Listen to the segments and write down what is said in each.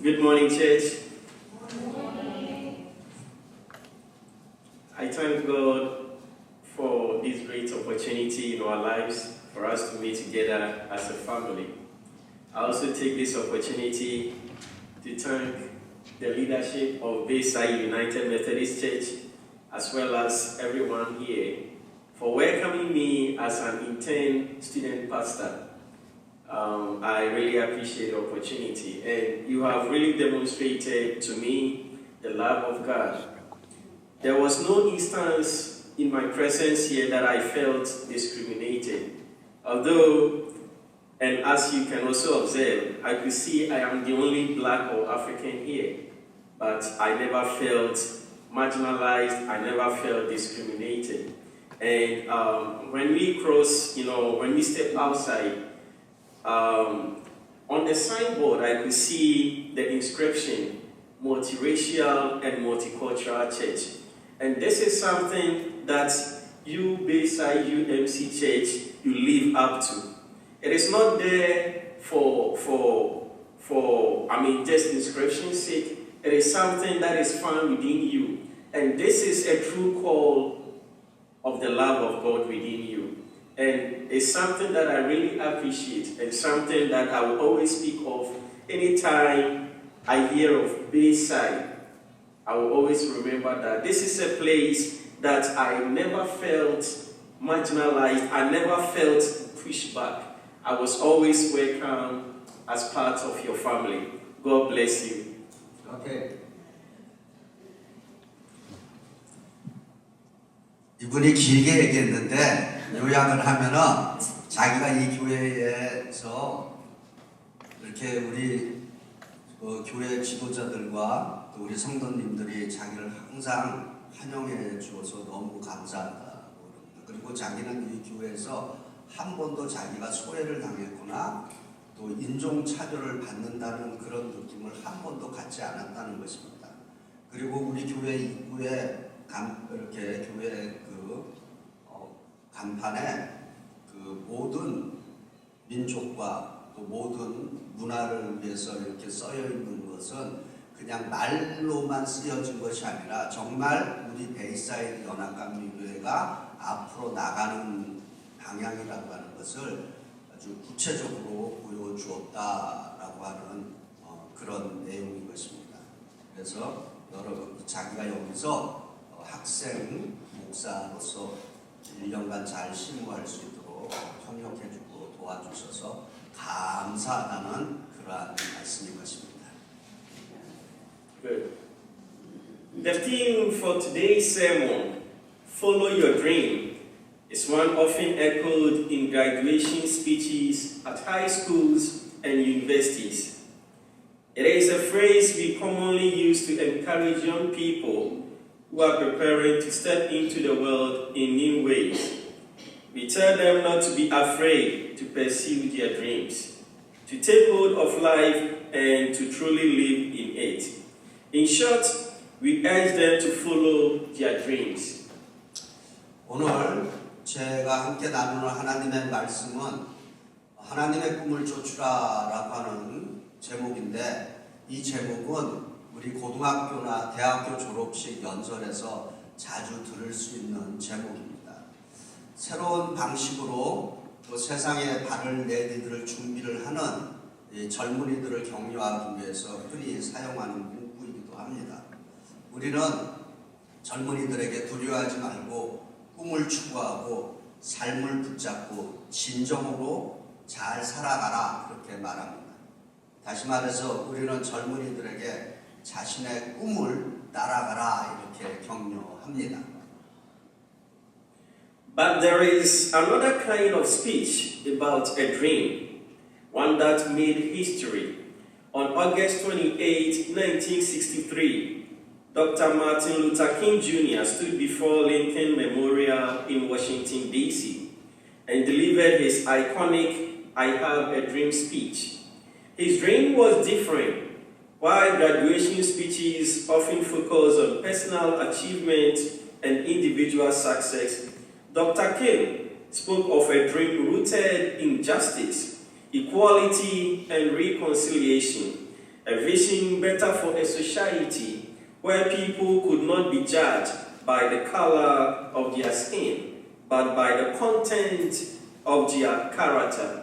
Good morning, church. I thank God for this great opportunity in our lives for us to meet together as a family. I also take this opportunity to thank the leadership of Bayside United Methodist Church, as well as everyone here, for welcoming me as an intern student pastor. I really appreciate the opportunity, and you have really demonstrated to me the love of God. There was no instance in my presence here that I felt discriminated. Although, and as you can also observe, I could see I am the only black or African here, but I never felt marginalized, I never felt discriminated. And when we cross, when we step outside, on the signboard I could see the inscription, multiracial and multicultural church. And this is something that you, Bayside UMC Church, you live up to. It is not there for just inscription's sake. It is something that is found within you. And this is a true call of the love of God within you. And it's something that I really appreciate, and something that I will always speak of anytime I hear of Bayside. I will always remember that this is a place that I never felt marginalized, I never felt pushed back. I was always welcome as part of your family. God bless you. Okay. 이분이 길게 얘기했는데 요약을 하면은 자기가 이 교회에서 이렇게 우리 교회 지도자들과 또 우리 성도님들이 자기를 항상 환영해 주어서 너무 감사하다. 그리고 자기는 이 교회에서 한 번도 자기가 소외를 당했거나 또 인종 차별을 받는다는 그런 느낌을 한 번도 갖지 않았다는 것입니다. 그리고 우리 교회 입구에 이렇게 교회 간판에 모든 민족과 또 모든 문화를 위해서 이렇게 쓰여 있는 것은 그냥 말로만 쓰여진 것이 아니라 정말 우리 베이사이드 연합감리교회가 앞으로 나가는 방향이라고 하는 것을 아주 구체적으로 보여주었다라고 하는 그런 내용인 것입니다. 그래서 여러분 자기가 여기서 학생 목사로서 1년간 잘 심무할 수 있도록 협력해주고 도와주셔서 감사하다는 그러한 말씀인 것입니다. Good. The theme for today's sermon, Follow Your Dream, is one often echoed in graduation speeches at high schools and universities. It is a phrase we commonly use to encourage young people who are preparing to step into the world in new ways. We tell them not to be afraid to pursue their dreams, to take hold of life and to truly live in it. In short, we urge them to follow their dreams. 오늘 제가 함께 나누는 하나님의 말씀은 하나님의 꿈을 쫓으라라고 하는 제목인데 이 제목은 우리 고등학교나 대학교 졸업식 연설에서 자주 들을 수 있는 제목입니다. 새로운 방식으로 또 세상에 발을 내디딜 준비를 하는 이 젊은이들을 격려하기 위해서 흔히 사용하는 문구이기도 합니다. 우리는 젊은이들에게 두려워하지 말고 꿈을 추구하고 삶을 붙잡고 진정으로 잘 살아가라 그렇게 말합니다. 다시 말해서 우리는 젊은이들에게 자신의 꿈을 따라가라 이렇게 격려합니다. But there is another kind of speech about a dream, one that made history. On August 28, 1963, Dr. Martin Luther King Jr. stood before Lincoln Memorial in Washington, D.C. and delivered his iconic I Have a Dream speech. His dream was different. While graduation speeches often focus on personal achievement and individual success, Dr. King spoke of a dream rooted in justice, equality, and reconciliation. a vision better for a society where people could not be judged by the color of their skin, but by the content of their character.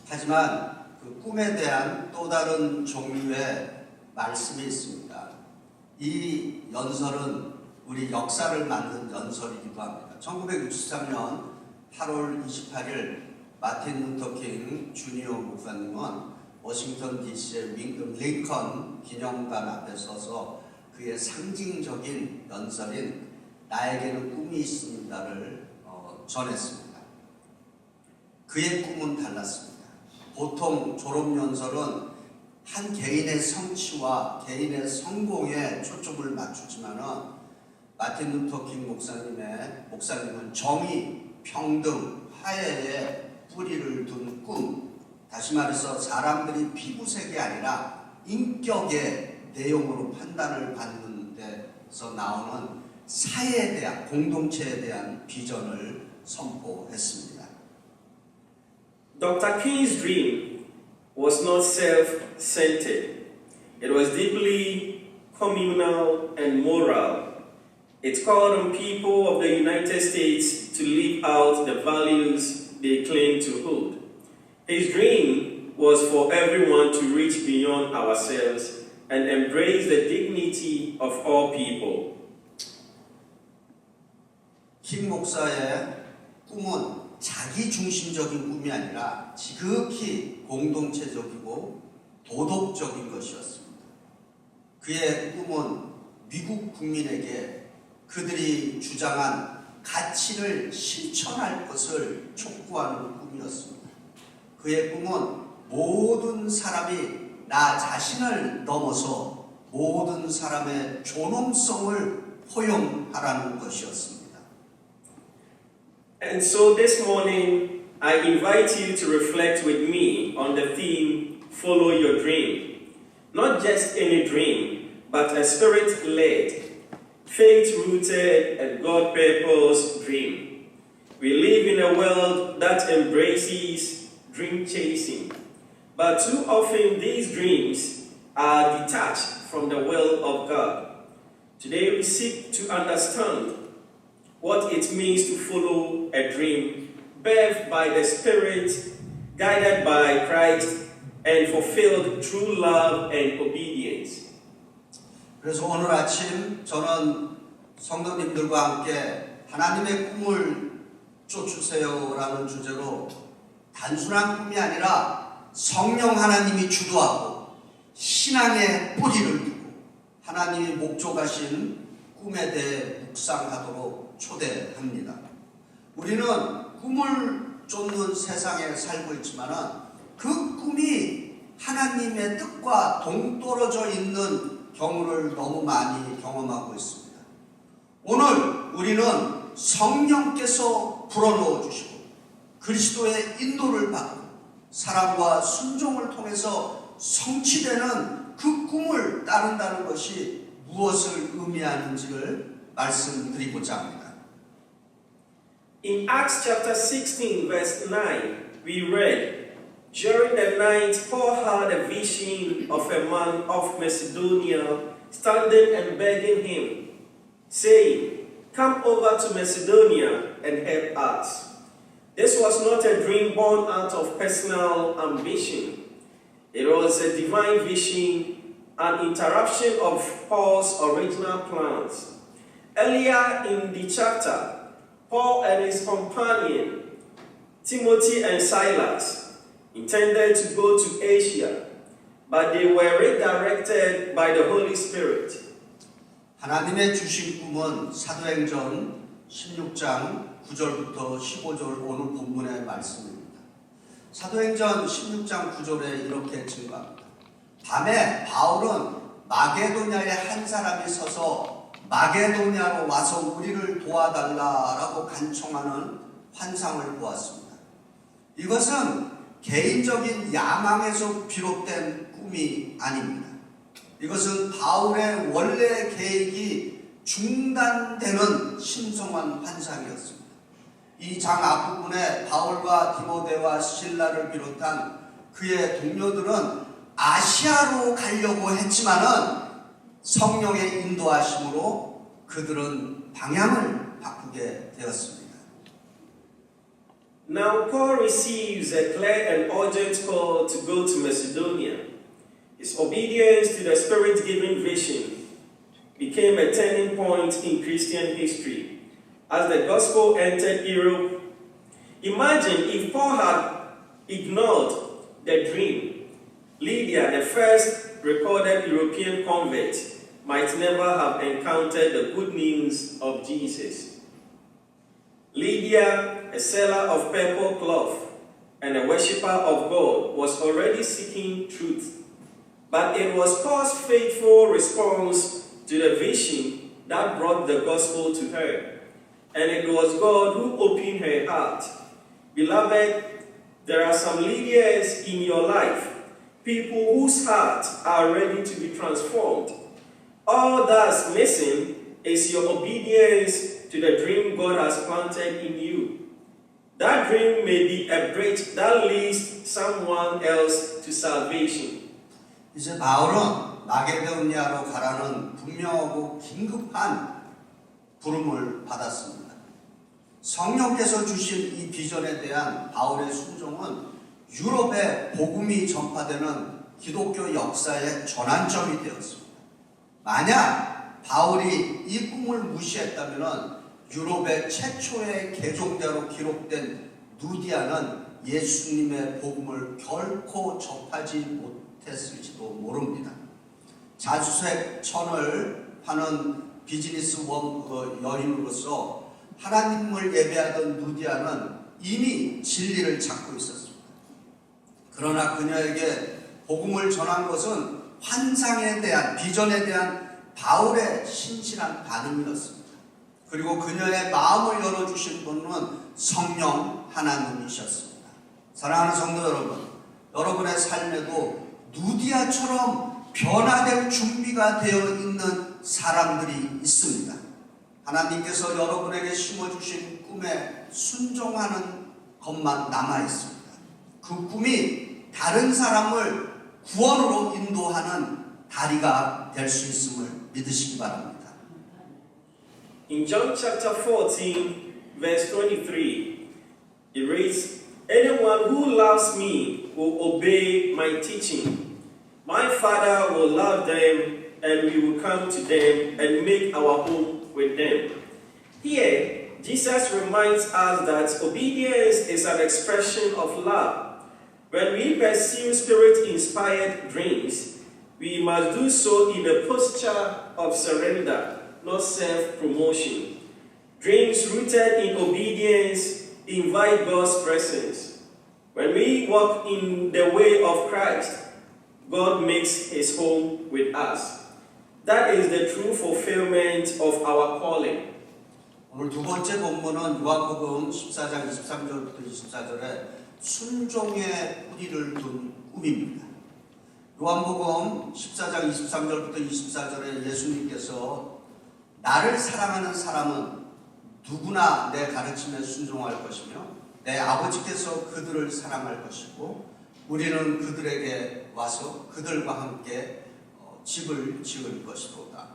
하지만 그 꿈에 대한 또 다른 종류의 말씀이 있습니다. 이 연설은 우리 역사를 만든 연설이기도 합니다. 1963년 8월 28일 마틴 루터 킹 주니어 목사님은 워싱턴 DC의 링컨 기념관 앞에 서서 그의 상징적인 연설인 나에게는 꿈이 있습니다를 전했습니다. 그의 꿈은 달랐습니다. 보통 졸업연설은 한 개인의 성취와 개인의 성공에 초점을 맞추지만은 마틴 루터 킹 목사님은 정의, 평등, 화해에 뿌리를 둔 꿈, 다시 말해서 사람들이 피부색이 아니라 인격의 내용으로 판단을 받는 데서 나오는 사회에 대한, 공동체에 대한 비전을 선포했습니다. Dr. King's dream was not self-centered. It was deeply communal and moral. It called on people of the United States to live out the values they claim to hold. His dream was for everyone to reach beyond ourselves and embrace the dignity of all people. 킹 목사의 꿈은 자기 중심적인 꿈이 아니라 지극히 공동체적이고 도덕적인 것이었습니다. 그의 꿈은 미국 국민에게 그들이 주장한 가치를 실천할 것을 촉구하는 꿈이었습니다. 그의 꿈은 모든 사람이 나 자신을 넘어서 모든 사람의 존엄성을 포용하라는 것이었습니다. And so this morning, I invite you to reflect with me on the theme, Follow Your Dream. Not just any dream, but a spirit-led, faith-rooted, and God-purposed dream. We live in a world that embraces dream chasing, but too often these dreams are detached from the will of God. Today we seek to understand what it means to follow a dream birthed by the Spirit, guided by Christ, and fulfilled through love and obedience. 그래서 오늘 아침 저는 성도님들과 함께 하나님의 꿈을 쫓으세요라는 주제로 단순한 꿈이 아니라 성령 하나님이 주도하고 신앙의 뿌리를 두고 하나님이 목적하신 꿈에 대해 묵상하도록 초대합니다. 우리는 꿈을 쫓는 세상에 살고 있지만 그 꿈이 하나님의 뜻과 동떨어져 있는 경우를 너무 많이 경험하고 있습니다. 오늘 우리는 성령께서 불어넣어 주시고 그리스도의 인도를 받고 사랑과 순종을 통해서 성취되는 그 꿈을 따른다는 것이 무엇을 의미하는지를 말씀드리고자 합니다. In Acts chapter 16 verse 9, we read, During the night, Paul had a vision of a man of Macedonia standing and begging him, saying, Come over to Macedonia and help us. This was not a dream born out of personal ambition. It was a divine vision, an interruption of Paul's original plans. Earlier in the chapter, Paul and his companion, Timothy and Silas, intended to go to Asia, but they were redirected by the Holy Spirit. 하나님의 주신 꿈은 사도행전 16장 9절부터 15절 오늘 본문의 말씀입니다. 사도행전 16장 9절에 이렇게 증거합니다. 밤에 바울은 마게도냐의 한 사람이 서서 마게도냐로 와서 우리를 도와달라라고 간청하는 환상을 보았습니다. 이것은 개인적인 야망에서 비롯된 꿈이 아닙니다. 이것은 바울의 원래 계획이 중단되는 신성한 환상이었습니다. 이 장 앞부분에 바울과 디모데와 실라를 비롯한 그의 동료들은 아시아로 가려고 했지만은 성령의 인도하심으로 그들은 방향을 바꾸게 되었습니다. Now Paul receives a clear and urgent call to go to Macedonia. His obedience to the Spirit-given vision became a turning point in Christian history as the gospel entered Europe. Imagine if Paul had ignored the dream. Lydia, the first recorded European convert, might never have encountered the good news of Jesus. Lydia, a seller of purple cloth and a worshipper of God, was already seeking truth. But it was Paul's faithful response to the vision that brought the gospel to her. And it was God who opened her heart. Beloved, there are some Lydias in your life, people whose hearts are ready to be transformed. All that's missing is your obedience to the dream God has planted in you. That dream may be a bridge that leads someone else to salvation. 이제 바울은 마게도니아로 가라는 분명하고 긴급한 부름을 받았습니다. 성령께서 주신 이 비전에 대한 바울의 순종은 유럽에 복음이 전파되는 기독교 역사의 전환점이 되었습니다. 만약 바울이 이 꿈을 무시했다면 유럽의 최초의 개종자로 기록된 누디아는 예수님의 복음을 결코 접하지 못했을지도 모릅니다. 자주색 천을 파는 비즈니스 여인으로서 하나님을 예배하던 누디아는 이미 진리를 찾고 있었습니다. 그러나 그녀에게 복음을 전한 것은 환상에 대한, 비전에 대한 바울의 신실한 반응이었습니다. 그리고 그녀의 마음을 열어주신 분은 성령 하나님이셨습니다. 사랑하는 성도 여러분, 여러분의 삶에도 누디아처럼 변화될 준비가 되어 있는 사람들이 있습니다. 하나님께서 여러분에게 심어주신 꿈에 순종하는 것만 남아있습니다. 그 꿈이 다른 사람을 구원으로 인도하는 다리가 될 수 있음을 믿으시기 바랍니다. In John chapter 14, verse 23, it reads, "Anyone who loves me will obey my teaching. My Father will love them, and we will come to them and make our home with them." Here, Jesus reminds us that obedience is an expression of love. When we pursue Spirit-inspired dreams, we must do so in a posture of surrender, not self-promotion. Dreams rooted in obedience invite God's presence. When we walk in the way of Christ, God makes his home with us. That is the true fulfillment of our calling. 오늘 두 번째 본문은 요한복음 14장 23절부터 24절에 순종의 뿌리를 둔 꿈입니다. 요한복음 14장 23절부터 24절에 예수님께서 나를 사랑하는 사람은 누구나 내 가르침에 순종할 것이며 내 아버지께서 그들을 사랑할 것이고 우리는 그들에게 와서 그들과 함께 집을 지을 것이로다.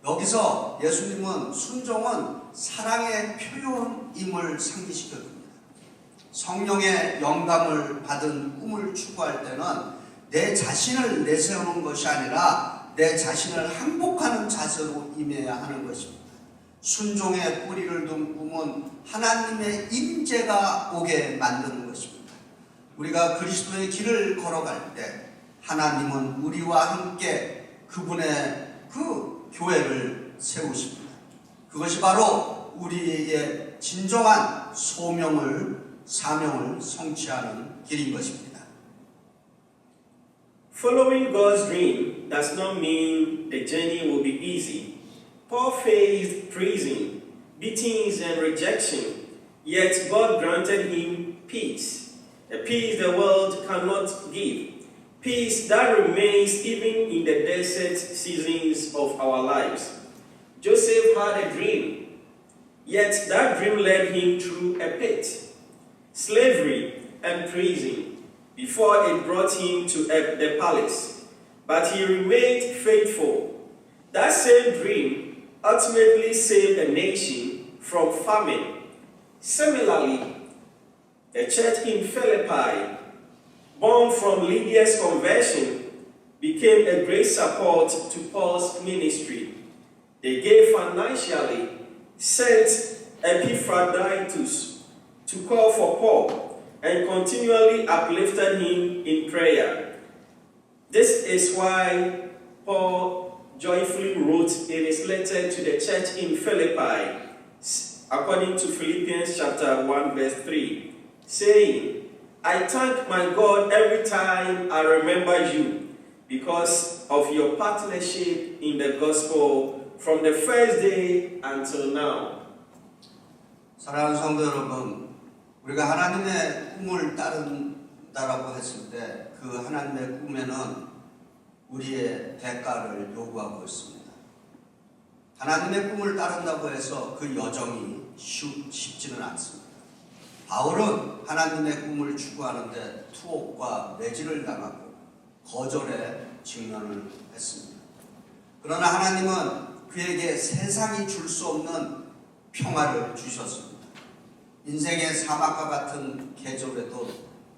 여기서 예수님은 순종은 사랑의 표현임을 상기시켜줍니다. 성령의 영감을 받은 꿈을 추구할 때는 내 자신을 내세우는 것이 아니라 내 자신을 항복하는 자세로 임해야 하는 것입니다. 순종의 뿌리를 둔 꿈은 하나님의 임재가 오게 만드는 것입니다. 우리가 그리스도의 길을 걸어갈 때 하나님은 우리와 함께 그분의 그 교회를 세우십니다. 그것이 바로 우리의 진정한 사명을 성취하는 길인 것입니다. Following God's dream does not mean the journey will be easy. Paul faced prison, beatings, and rejection, yet God granted him peace, a peace the world cannot give, peace that remains even in the desert seasons of our lives. Joseph had a dream, yet that dream led him through a pit, slavery, and prison. before it brought him to the palace, but he remained faithful. That same dream ultimately saved a nation from famine. Similarly, the church in Philippi, born from Lydia's conversion, became a great support to Paul's ministry. They gave financially, sent Epaphroditus to call for Paul, and continually uplifted him in prayer. This is why Paul joyfully wrote in his letter to the church in Philippi, according to Philippians chapter 1 verse 3, saying, I thank my God every time I remember you, because of your partnership in the gospel from the first day until now. 사랑하는 성도 여러분, 우리가 하나님의 꿈을 따른다라고 했을 때 그 하나님의 꿈에는 우리의 대가를 요구하고 있습니다. 하나님의 꿈을 따른다고 해서 그 여정이 쉽지는 않습니다. 바울은 하나님의 꿈을 추구하는데 투옥과 매질을 당하고 거절에 직면을 했습니다. 그러나 하나님은 그에게 세상이 줄 수 없는 평화를 주셨습니다. 인생의 사막과 같은 계절에도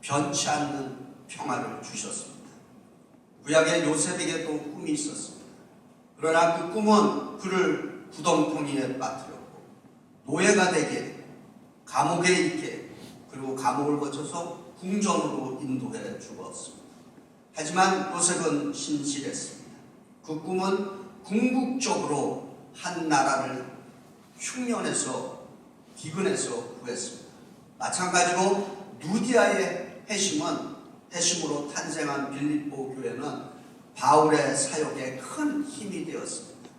변치 않는 평화를 주셨습니다. 구약의 요셉에게도 꿈이 있었습니다. 그러나 그 꿈은 그를 구덩텅이에 빠뜨렸고 노예가 되게, 감옥에 있게, 그리고 감옥을 거쳐서 궁전으로 인도해 주었습니다. 하지만 요셉은 신실했습니다. 그 꿈은 궁극적으로 한 나라를 흉년에서 기근에서 구했습니다. 마찬가지로 누디아의 회심으로 탄생한 빌립보 교회는 바울의 사역에 큰 힘이 되었습니다.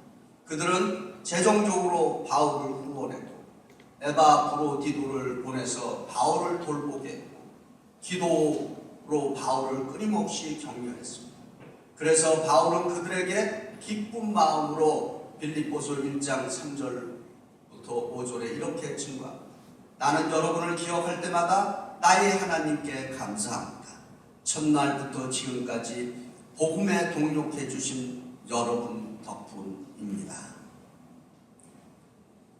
그들은 재정적으로 바울을 후원했고 에바브로디도를 보내서 바울을 돌보게 했고 기도로 바울을 끊임없이 격려했습니다. 그래서 바울은 그들에게 기쁜 마음으로 빌립보서 1장 3절부터 5절에 이렇게 증거합니다. 나는 여러분을 기억할 때마다 나의 하나님께 감사합니다. 첫날부터 지금까지 복음에 동력해 주신 여러분 덕분입니다.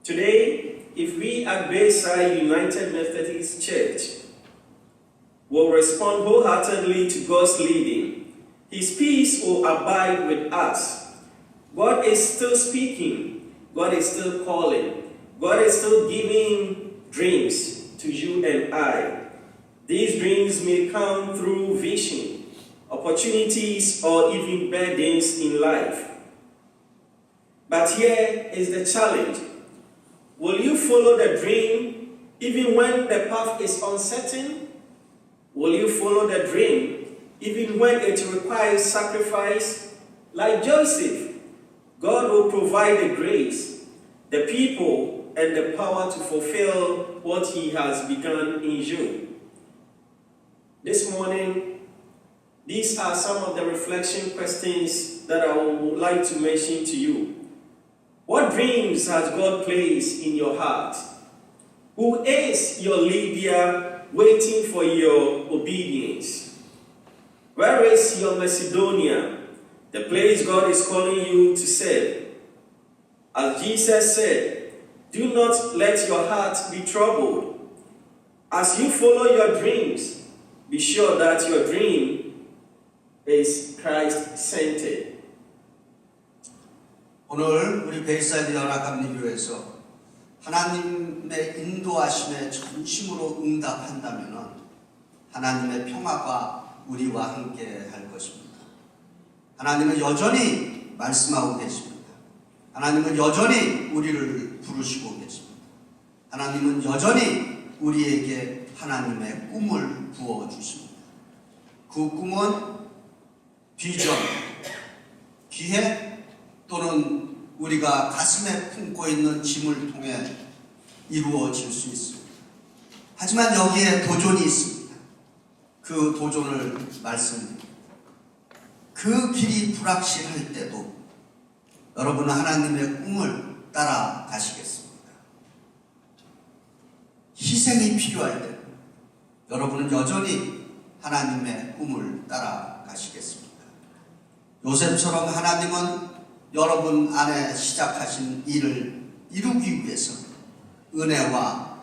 Today, if we at Bayside United Methodist Church will respond wholeheartedly to God's leading, His peace will abide with us. God is still speaking. God is still calling. God is still giving dreams to you and I. These dreams may come through vision, opportunities, or even burdens in life. But here is the challenge. Will you follow the dream even when the path is uncertain? Will you follow the dream even when it requires sacrifice? Like Joseph, God will provide the grace, the people, and the power to fulfill what He has begun in you. This morning, these are some of the reflection questions that I would like to mention to you. What dreams has God placed in your heart? Who is your leader waiting for your obedience? Where is your Macedonia, the place God is calling you to serve? As Jesus said, do not let your heart be troubled. As you follow your dreams, be sure that your dream is Christ-centered. 오늘 우리 베이사이드 연합감리교회에서 하나님의 인도하심에 전심으로 응답한다면 하나님의 평화가 우리와 함께 할 것입니다. 하나님은 여전히 말씀하고 계십니다. 하나님은 여전히 우리를 부르시고 계십니다. 하나님은 여전히 우리에게 하나님의 꿈을 부어주십니다. 그 꿈은 비전, 기획 또는 우리가 가슴에 품고 있는 짐을 통해 이루어질 수 있습니다. 하지만 여기에 도전이 있습니다. 그 도전을 말씀드립니다. 그 길이 불확실할 때도 여러분은 하나님의 꿈을 따라가시겠습니다. 희생이 필요할 때 여러분은 여전히 하나님의 꿈을 따라가시겠습니까? 요셉처럼 하나님은 여러분 안에 시작하신 일을 이루기 위해서 은혜와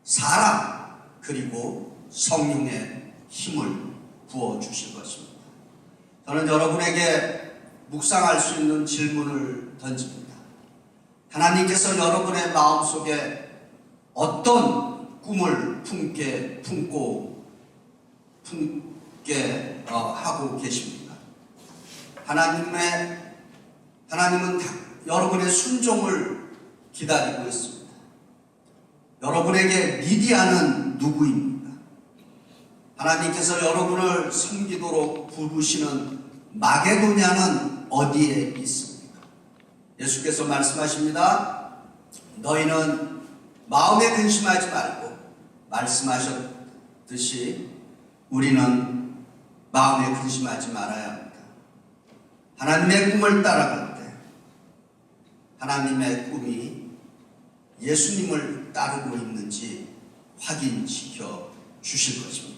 사랑 그리고 성령의 힘을 부어주실 것입니다. 저는 여러분에게 묵상할 수 있는 질문을 던집니다. 하나님께서 여러분의 마음속에 어떤 꿈을 품게 하고 계십니까? 하나님은 여러분의 순종을 기다리고 있습니다. 여러분에게 미디아는 누구입니까? 하나님께서 여러분을 섬기도록 부르시는 마게도냐는 어디에 있습니까? 예수께서 말씀하십니다. 너희는 마음에 근심하지 말고 말씀하셨듯이 우리는 마음에 근심하지 말아야 합니다. 하나님의 꿈을 따라갈 때 하나님의 꿈이 예수님을 따르고 있는지 확인시켜 주실 것입니다.